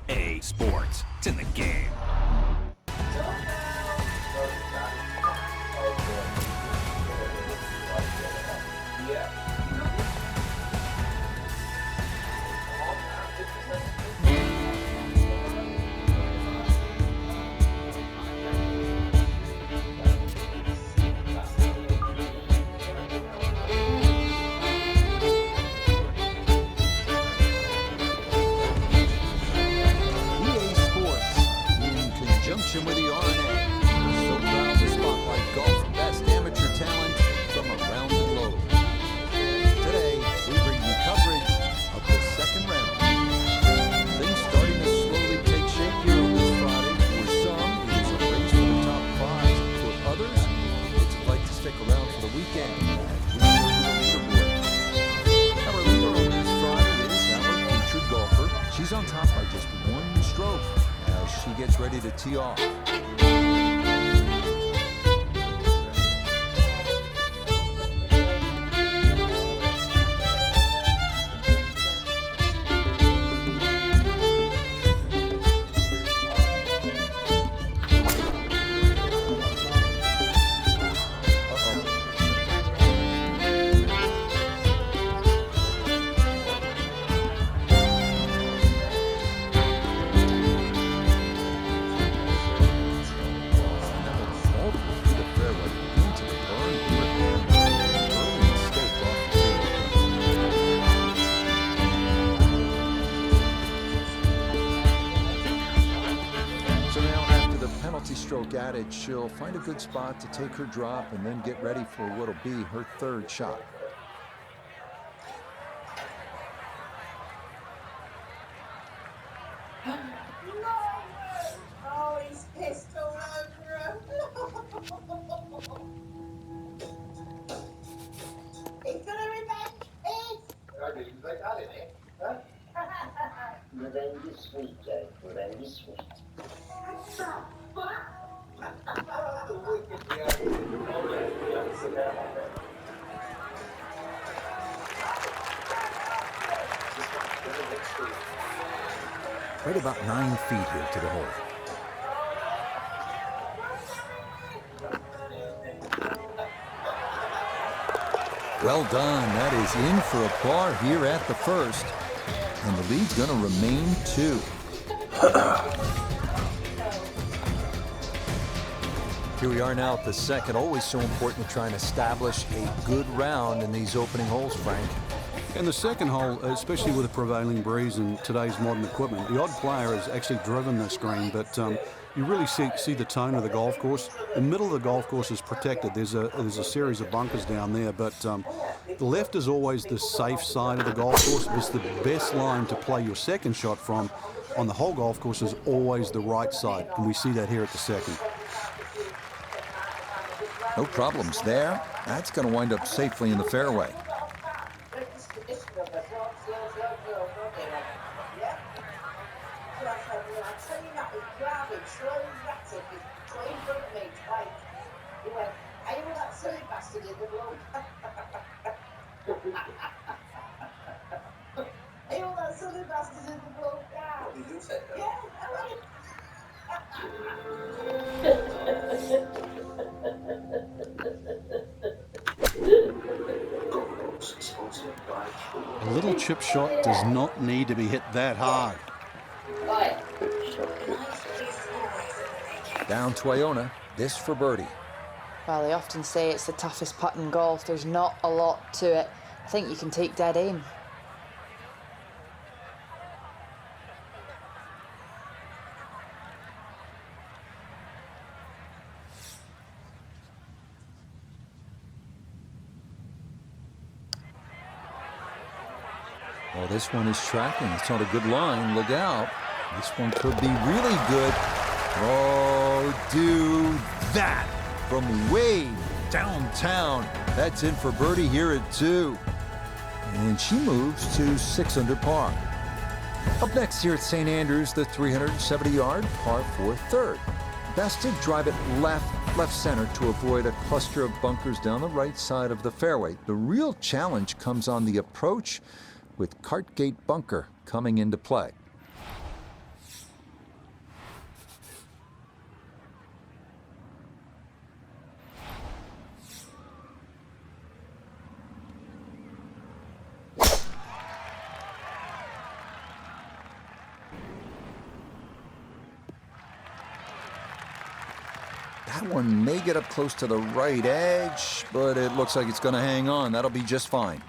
EA Sports. It's in the game. With the RNA, we're so proud to spotlight golf's best amateur talent from around the globe. Today, we bring you coverage of the second round. Things starting to slowly take shape here on this Friday. For some, it is a race for the top five. For others, it's a fight to stick around for the weekend. We show you the leaderboard. Our leader on this Friday is our featured golfer. She's on top by just one stroke as she gets ready to tee off. Stroke added, she'll find a good spot to take her drop and then get ready for what'll be her third shot. Oh, he's pissed all over him. He's gonna revenge his. Revenge is sweet, Joe. Revenge is sweet. Right about 9 feet here to the hole. Well done. That is in for a par here at the first. And the lead's going to remain 2. Here we are now at the second. Always so important to try and establish a good round in these opening holes, Frank. In the second hole, especially with the prevailing breeze and today's modern equipment, the odd player has actually driven this green, but you really see the tone of the golf course. The middle of the golf course is protected. There's a series of bunkers down there, but the left is always the safe side of the golf course. It's the best line to play your second shot from on the whole golf course is always the right side, and we see that here at the second. No problems there. That's going to wind up safely in the fairway. A little chip shot does not need to be hit that hard. Down to Iona, this for birdie. Well, they often say it's the toughest putt in golf. There's not a lot to it. I think you can take dead aim. Oh, this one is tracking. It's on a good line. Look out. This one could be really good. Oh, do that from way downtown. That's in for birdie here at 2. And she moves to 6 under par. Up next here at St. Andrews, the 370-yard par 4 third. Best to drive it left center to avoid a cluster of bunkers down the right side of the fairway. The real challenge comes on the approach with Cartgate bunker coming into play. That one may get up close to the right edge, but it looks like it's going to hang on. That'll be just fine.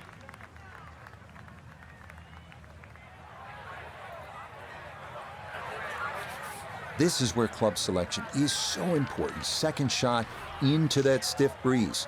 This is where club selection is so important. Second shot into that stiff breeze.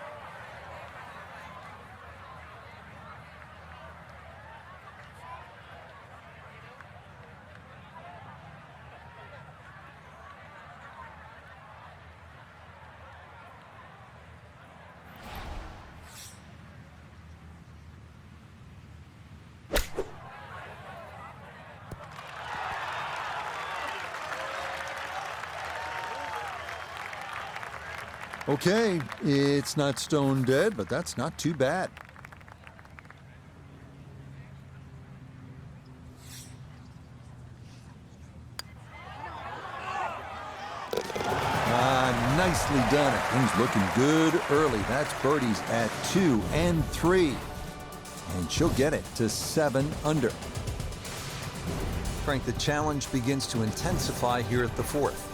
Okay, it's not stone dead, but that's not too bad. Nicely done. Things looking good early. That's birdies at 2 and 3. And she'll get it to 7 under. Frank, the challenge begins to intensify here at the 4th.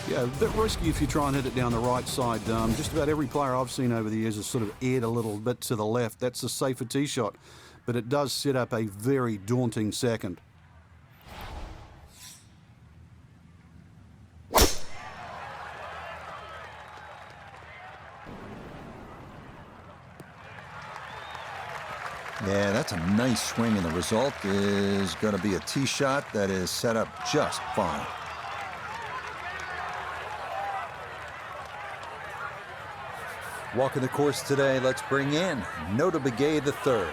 Yeah, a bit risky if you try and hit it down the right side. Just about every player I've seen over the years has sort of aired a little bit to the left. That's a safer tee shot, but it does set up a very daunting second. Yeah, that's a nice swing, and the result is going to be a tee shot that is set up just fine. Walking the course today, let's bring in EAPGATour III.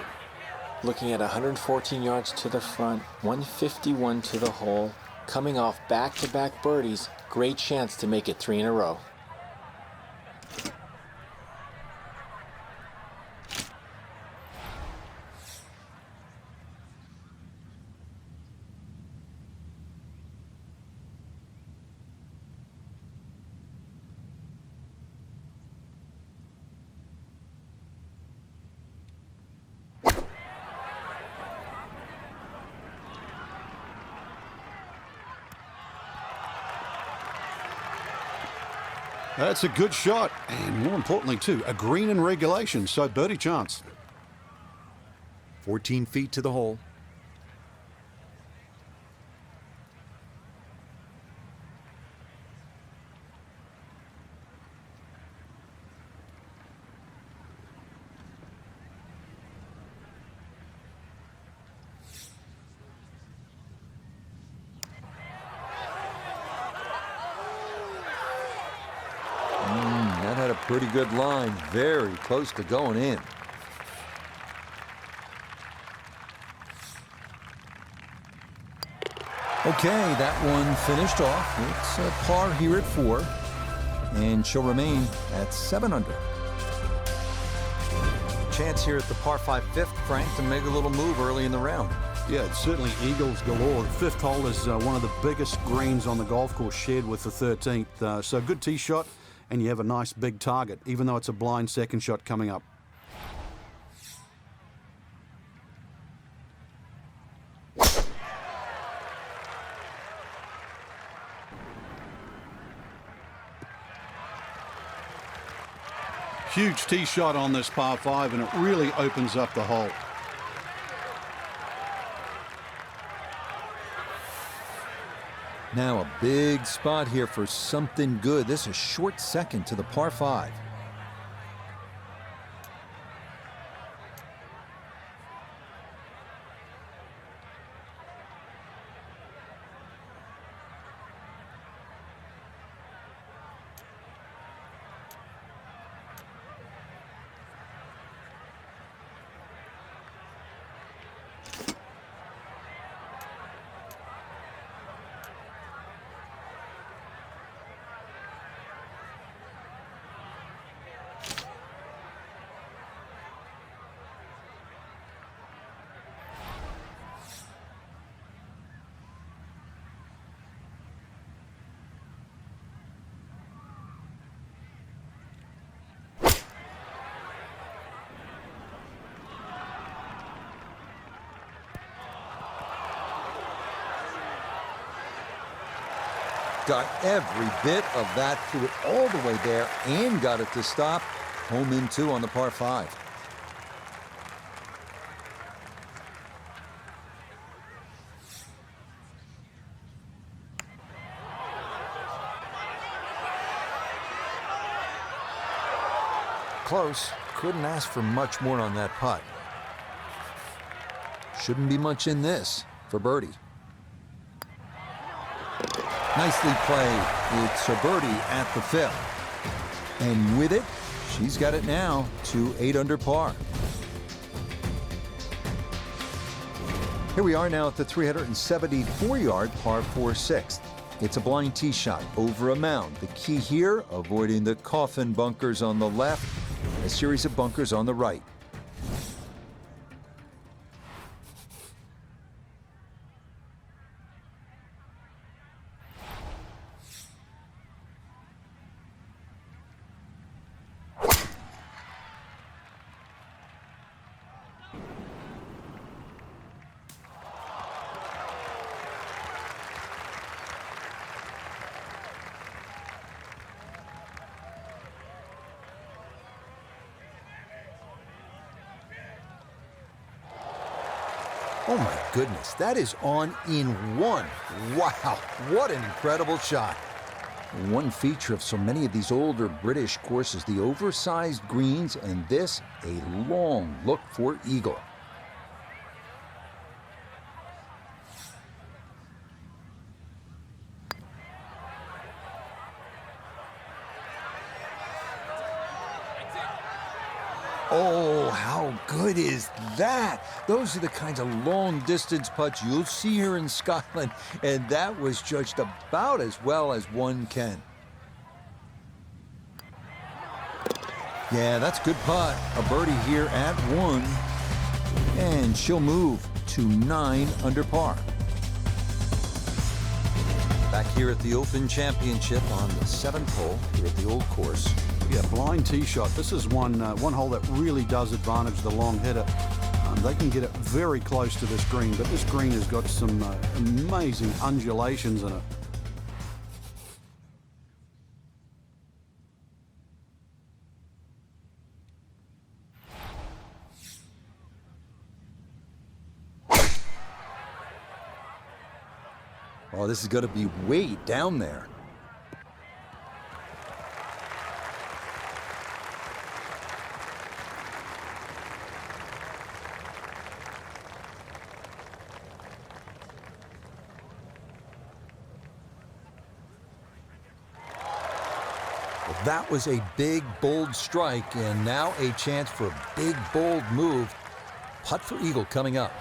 Looking at 114 yards to the front, 151 to the hole, coming off back-to-back birdies, great chance to make it 3 in a row. That's a good shot, and more importantly, too, a green in regulation, so birdie chance. 14 feet to the hole. That had a pretty good line, very close to going in. Okay, that one finished off. It's a par here at 4, and she'll remain at 7 under. Chance here at the par 5 fifth, Frank, to make a little move early in the round. Yeah, it's certainly eagles galore. The 5th hole is one of the biggest greens on the golf course, shared with the 13th. So good tee shot, and you have a nice big target, even though it's a blind second shot coming up. Huge tee shot on this par 5, and it really opens up the hole. Now a big spot here for something good. This is short second to the par 5. got every bit of that, threw it all the way there and got it to stop. Home in 2 on the par 5. Close. Couldn't ask for much more on that putt. Shouldn't be much in this for birdie. Nicely played. It's a birdie at the 5th. And with it, she's got it now to 8 under par. Here we are now at the 374-yard par 4 6th. It's a blind tee shot over a mound. The key here, avoiding the coffin bunkers on the left, a series of bunkers on the right. Oh my goodness, that is on in 1. Wow, what an incredible shot. One feature of so many of these older British courses, the oversized greens, and this, a long look for eagle. Oh, how good is that? Those are the kinds of long-distance putts you'll see here in Scotland, and that was judged about as well as one can. Yeah, that's a good putt. A birdie here at 1, and she'll move to 9 under par. Back here at the Open Championship on the 7th hole here at the Old Course. Yeah, blind tee shot. This is one hole that really does advantage the long hitter. They can get it very close to this green, but this green has got some amazing undulations in it. Oh, this is going to be way down there. That was a big, bold strike, and now a chance for a big, bold move. Putt for eagle coming up.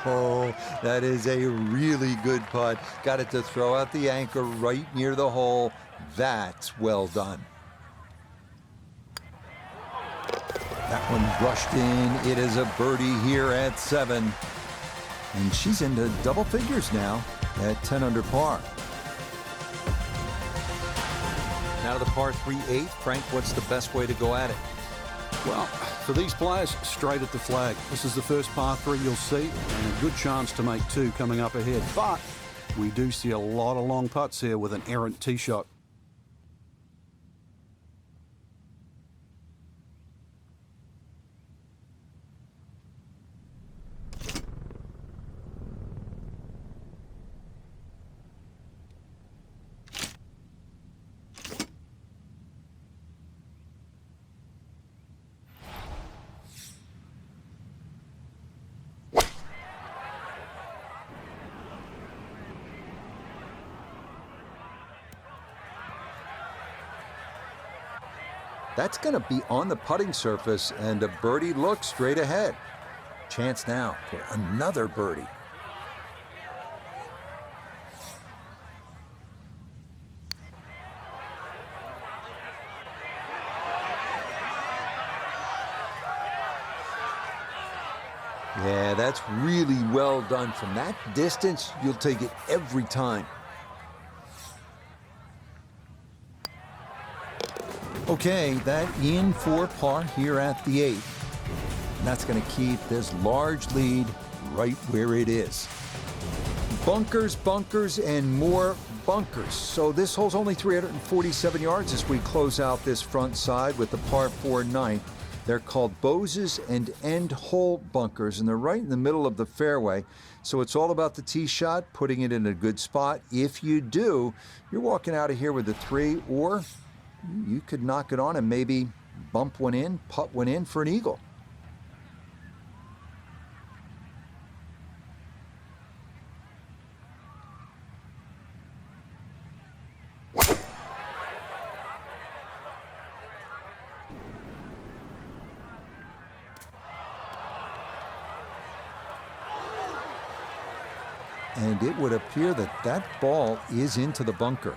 Oh, that is a really good putt. Got it to throw out the anchor right near the hole. That's well done. That one brushed in. It is a birdie here at 7. And she's into double figures now at 10 under par. Now to the par 3/8. Frank, what's the best way to go at it? Well, for these players, straight at the flag. This is the first par 3 you'll see, and a good chance to make 2 coming up ahead. But we do see a lot of long putts here with an errant tee shot. That's going to be on the putting surface, and a birdie look straight ahead. Chance now for another birdie. Yeah, that's really well done. From that distance, you'll take it every time. Okay, that in for par here at the 8th. And that's going to keep this large lead right where it is. Bunkers, bunkers, and more bunkers. So this hole's only 347 yards as we close out this front side with the par 4 9th. They're called Boses and end hole bunkers, and they're right in the middle of the fairway. So it's all about the tee shot, putting it in a good spot. If you do, you're walking out of here with a 3, or you could knock it on and maybe bump one in, putt one in for an eagle. And it would appear that that ball is into the bunker.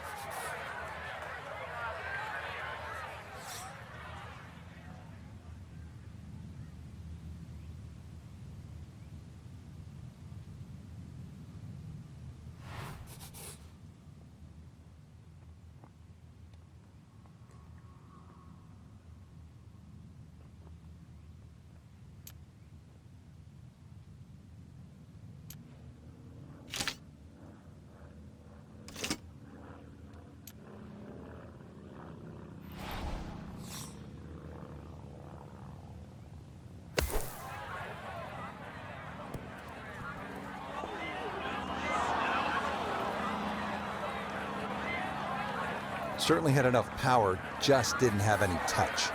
Certainly had enough power, just didn't have any touch.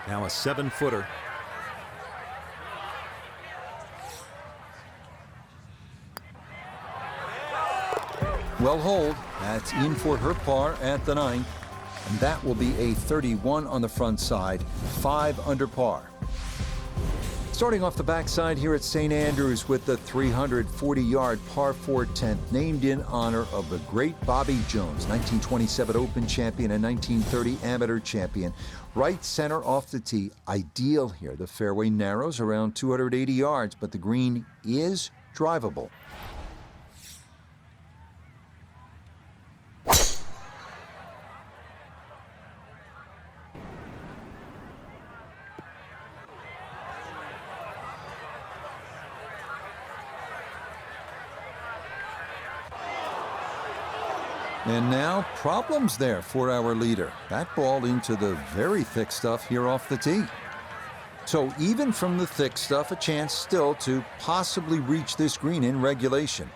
Now a 7-footer. Well hold, that's in for her par at the 9th, and that will be a 31 on the front side, 5 under par. Starting off the backside here at St. Andrews with the 340-yard par 4 10th, named in honor of the great Bobby Jones, 1927 Open champion and 1930 Amateur champion. Right center off the tee, ideal here. The fairway narrows around 280 yards, but the green is drivable. And now, problems there for our leader. That ball into the very thick stuff here off the tee. So even from the thick stuff, a chance still to possibly reach this green in regulation.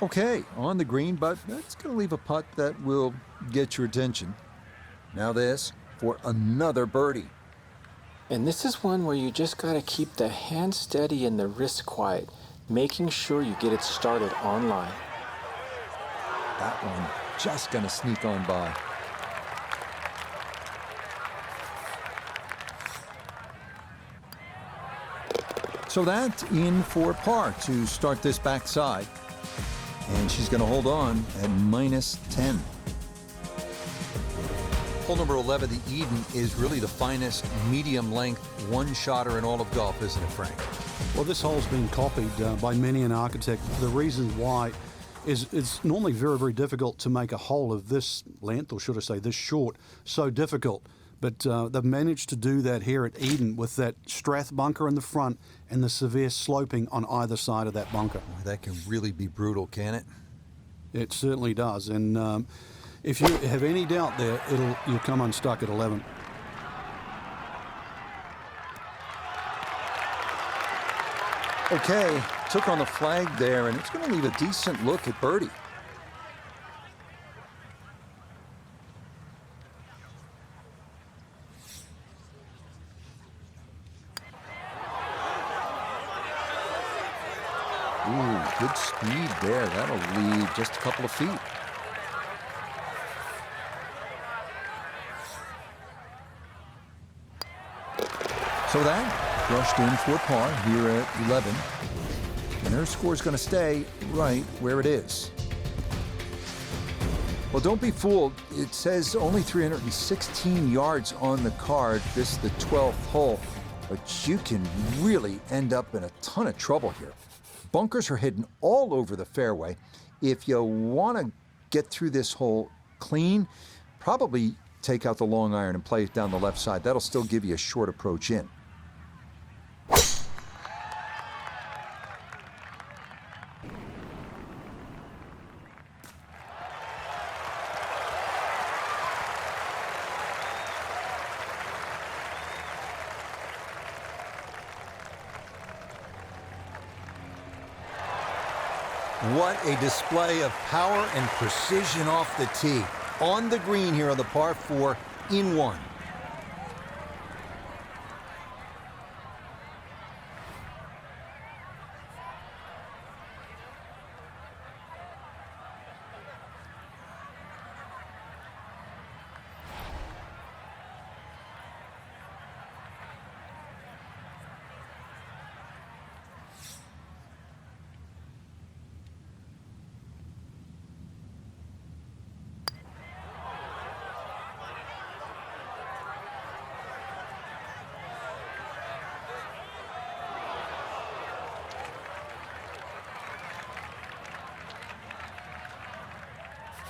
Okay, on the green, but that's going to leave a putt that will get your attention. Now this for another birdie. And this is one where you just got to keep the hand steady and the wrist quiet, making sure you get it started on line. That one just going to sneak on by. So that's in for par to start this backside. And she's going to hold on at -10. Hole number 11, the Eden, is really the finest medium-length one-shotter in all of golf, isn't it, Frank? Well, this hole's been copied by many an architect. The reason why is it's normally very, very difficult to make a hole of this length, or should I say this short, so difficult. But they've managed to do that here at Eden with that Strath bunker in the front and the severe sloping on either side of that bunker. Boy, that can really be brutal, can it? It certainly does. And if you have any doubt there, you'll come unstuck at 11. Okay, took on the flag there, and it's going to leave a decent look at birdie. Ooh, good speed there. That'll leave just a couple of feet. So that rushed in for par here at 11. And her score's going to stay right where it is. Well, don't be fooled. It says only 316 yards on the card. This is the 12th hole. But you can really end up in a ton of trouble here. Bunkers are hidden all over the fairway. If you want to get through this hole clean, probably take out the long iron and play it down the left side. That'll still give you a short approach in. What a display of power and precision off the tee. On the green here on the par 4 in 1.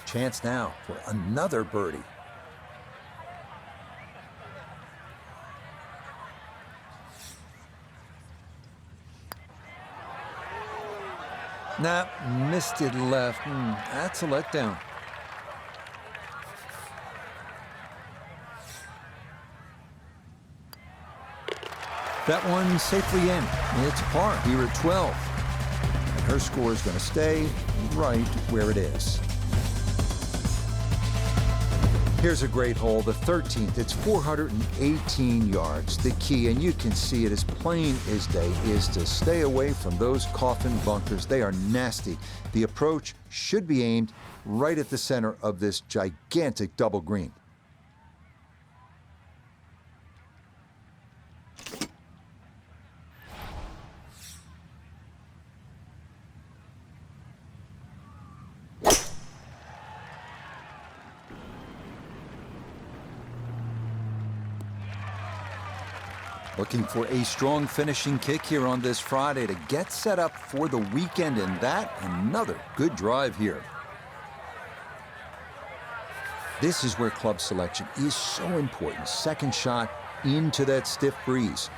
Chance now for another birdie. Nah, missed it left. That's a letdown. That one safely in. It's par here at 12. And her score is going to stay right where it is. Here's a great hole, the 13th. It's 418 yards. The key, and you can see it as plain as day, is to stay away from those coffin bunkers. They are nasty. The approach should be aimed right at the center of this gigantic double green. Looking for a strong finishing kick here on this Friday to get set up for the weekend, and that another good drive here. This is where club selection is so important. Second shot into that stiff breeze.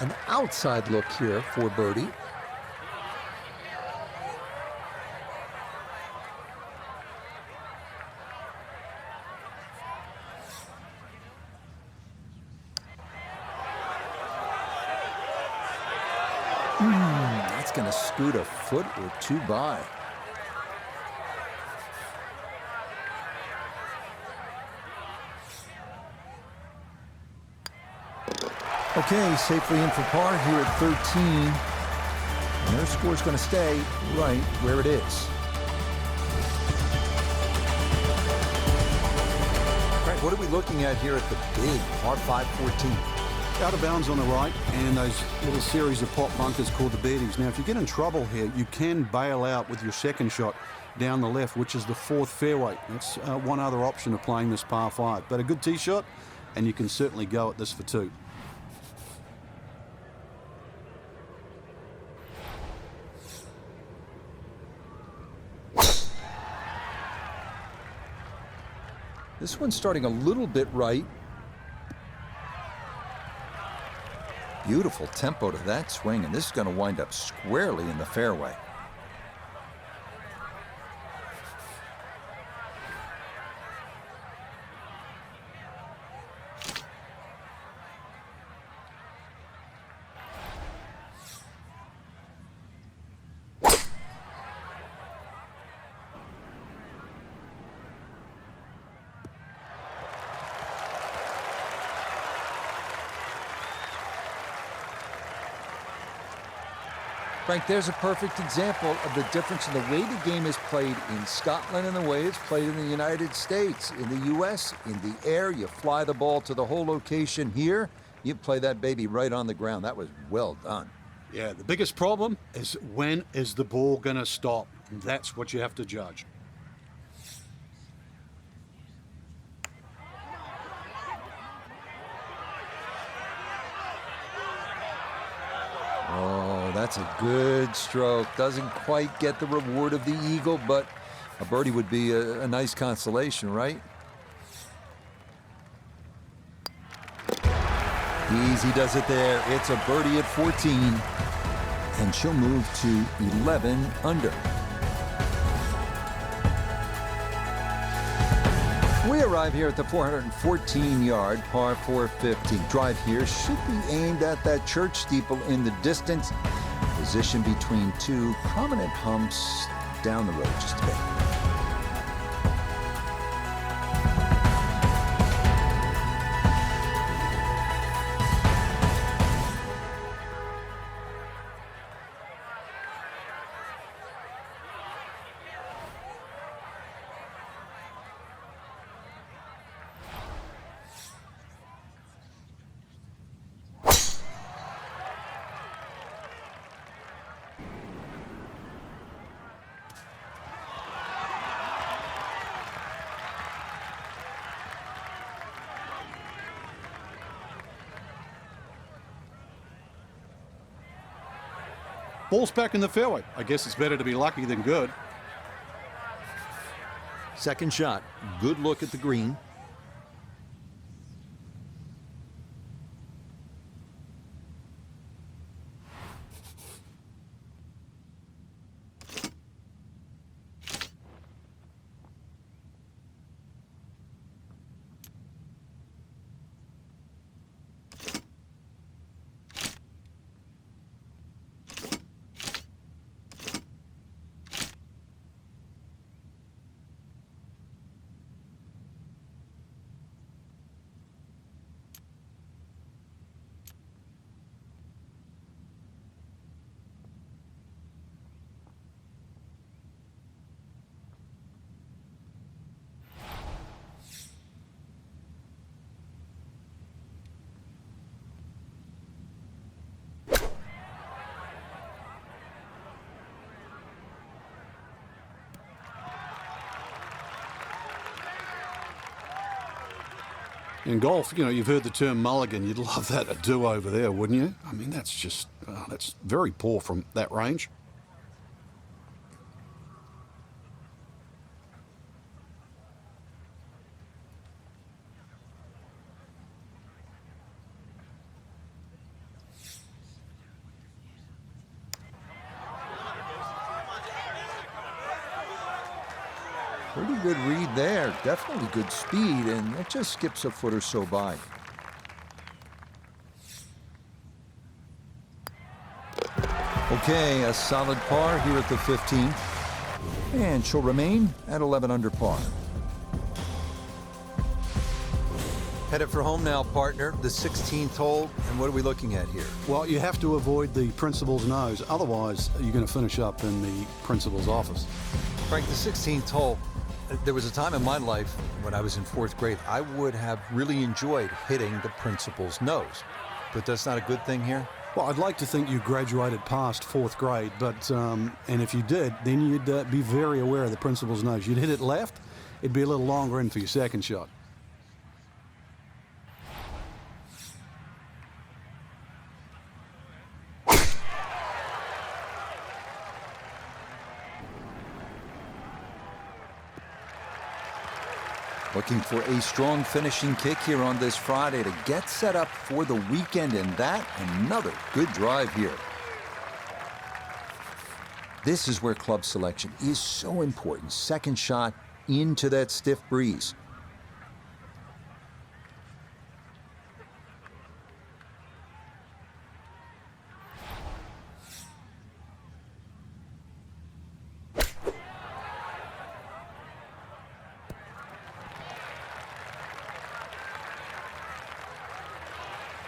An outside look here for birdie. That's going to scoot a foot or two by. Okay, safely in for par here at 13. And their score's going to stay right where it is. All right, what are we looking at here at the big par 5 14? Out of bounds on the right, and those little series of pop bunkers called the birdies. Now, if you get in trouble here, you can bail out with your second shot down the left, which is the 4th fairway. That's one other option of playing this par 5. But a good tee shot, and you can certainly go at this for 2. This one's starting a little bit right. Beautiful tempo to that swing, and this is going to wind up squarely in the fairway. Frank, there's a perfect example of the difference in the way the game is played in Scotland and the way it's played in the United States. In the U.S., in the air, you fly the ball to the whole location. Here, you play that baby right on the ground. That was well done. Yeah, the biggest problem is when is the ball going to stop? And that's what you have to judge. Oh, that's a good stroke. Doesn't quite get the reward of the eagle, but a birdie would be a nice consolation, right? Easy does it there. It's a birdie at 14, and she'll move to 11 under. We arrive here at the 414-yard par 450. Drive here should be aimed at that church steeple in the distance. Position between two prominent humps down the road just a bit. Ball's back in the fairway. I guess it's better to be lucky than good. Second shot. Good look at the green. In golf, you know, you've heard the term mulligan. You'd love that, a do-over there, wouldn't you? I mean, that's just, that's very poor from that range. Pretty good read there. Definitely good speed, and it just skips a foot or so by. Okay, a solid par here at the 15th. And she'll remain at 11 under par. Headed for home now, partner. The 16th hole, and what are we looking at here? Well, you have to avoid the principal's nose. Otherwise, you're going to finish up in the principal's office. Frank, the 16th hole, there was a time in my life when I was in 4th grade, I would have really enjoyed hitting the principal's nose. But that's not a good thing here? Well, I'd like to think you graduated past 4th grade, but, and if you did, then you'd be very aware of the principal's nose. You'd hit it left, it'd be a little longer in for your second shot. Looking for a strong finishing kick here on this Friday to get set up for the weekend, and that another good drive here. This is where club selection is so important. Second shot into that stiff breeze.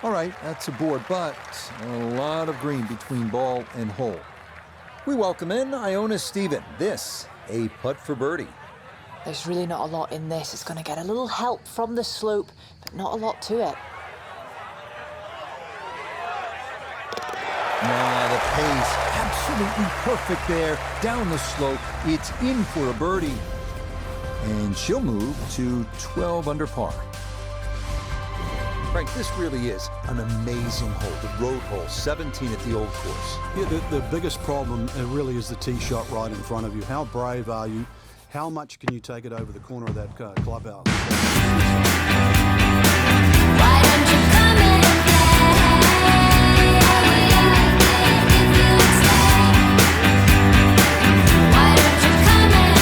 All right, that's a board, but a lot of green between ball and hole. We welcome in Iona Stephen. This, a putt for birdie. There's really not a lot in this. It's going to get a little help from the slope, but not a lot to it. The pace, absolutely perfect there. Down the slope, it's in for a birdie. And she'll move to 12 under par. Frank, this really is an amazing hole, the road hole, 17 at the old course. Yeah, the biggest problem really is the tee shot right in front of you. How brave are you? How much can you take it over the corner of that clubhouse? Why don't you come and Why don't you come and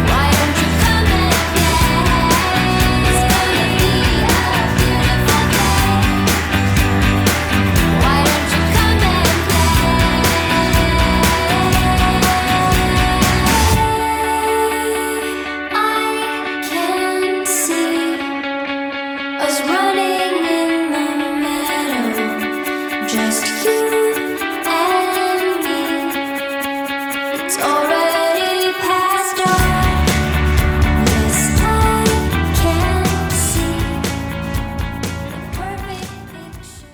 Why don't you come and It's gonna be a beautiful day. Why don't you come and I can see us running in the meadow, just you and me. It's already past dawn. Yes, I can see the perfect picture.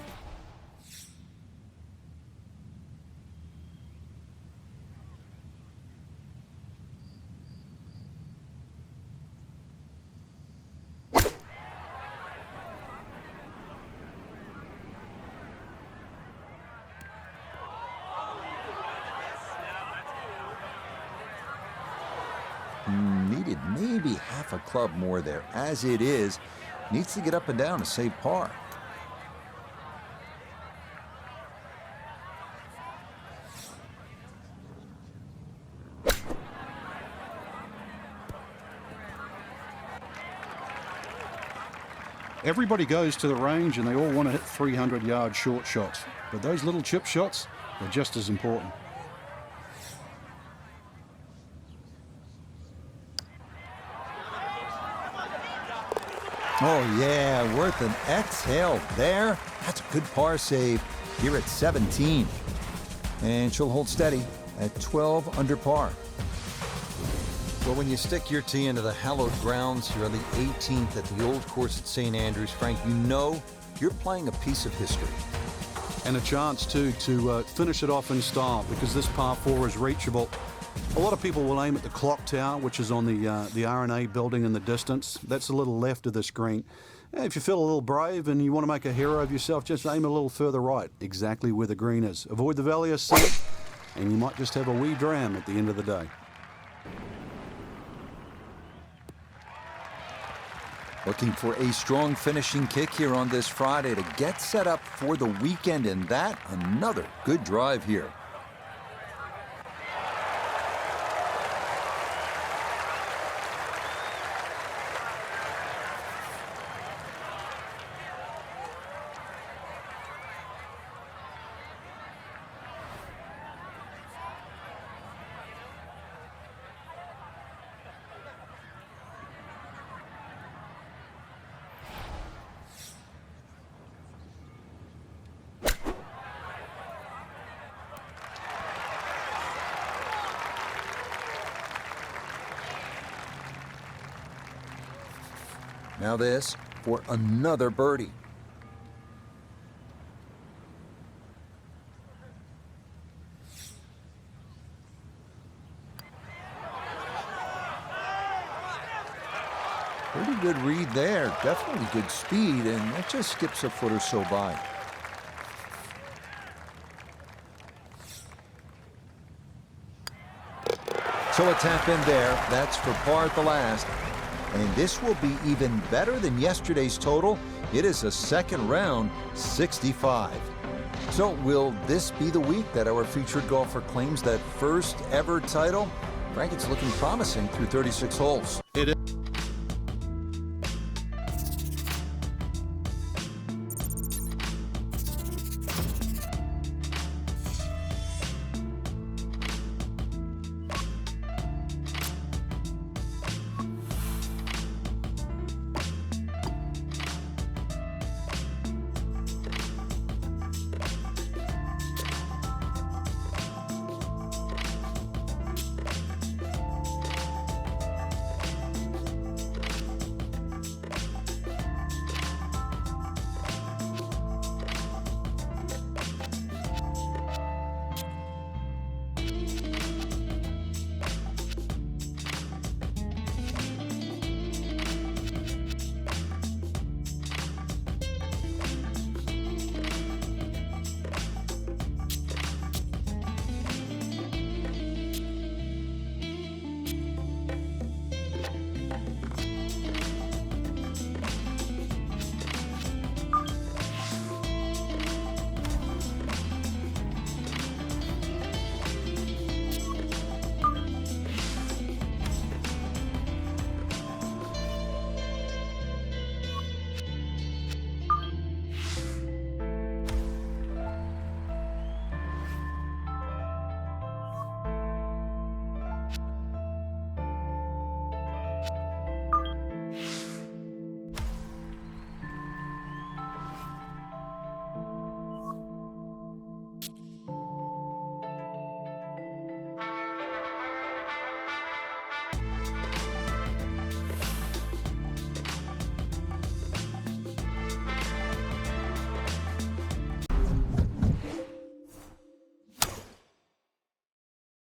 Needed maybe half a club more there. As it is, needs to get up and down to save par. Everybody goes to the range and they all want to hit 300-yard short shots. But those little chip shots are just as important. Oh yeah, worth an exhale there. That's a good par save here at 17. And she'll hold steady at 12 under par. Well, when you stick your tee into the hallowed grounds here on the 18th at the old course at St. Andrews, Frank, you know you're playing a piece of history. And a chance, too, to finish it off in style, because this par 4 is reachable. A lot of people will aim at the clock tower, which is on the R&A building in the distance. That's a little left of this green. If you feel a little brave and you want to make a hero of yourself, just aim a little further right, exactly where the green is. Avoid the valley of sea, and you might just have a wee dram at the end of the day. Looking for a strong finishing kick here on this Friday to get set up for the weekend, and that another good drive here. Now this for another birdie. Pretty good read there. Definitely good speed, and that just skips a foot or so by. So a tap in there. That's for par at the last. And this will be even better than yesterday's total. It is a second round 65. So will this be the week that our featured golfer claims that first ever title? Frank, it's looking promising through 36 holes. It is.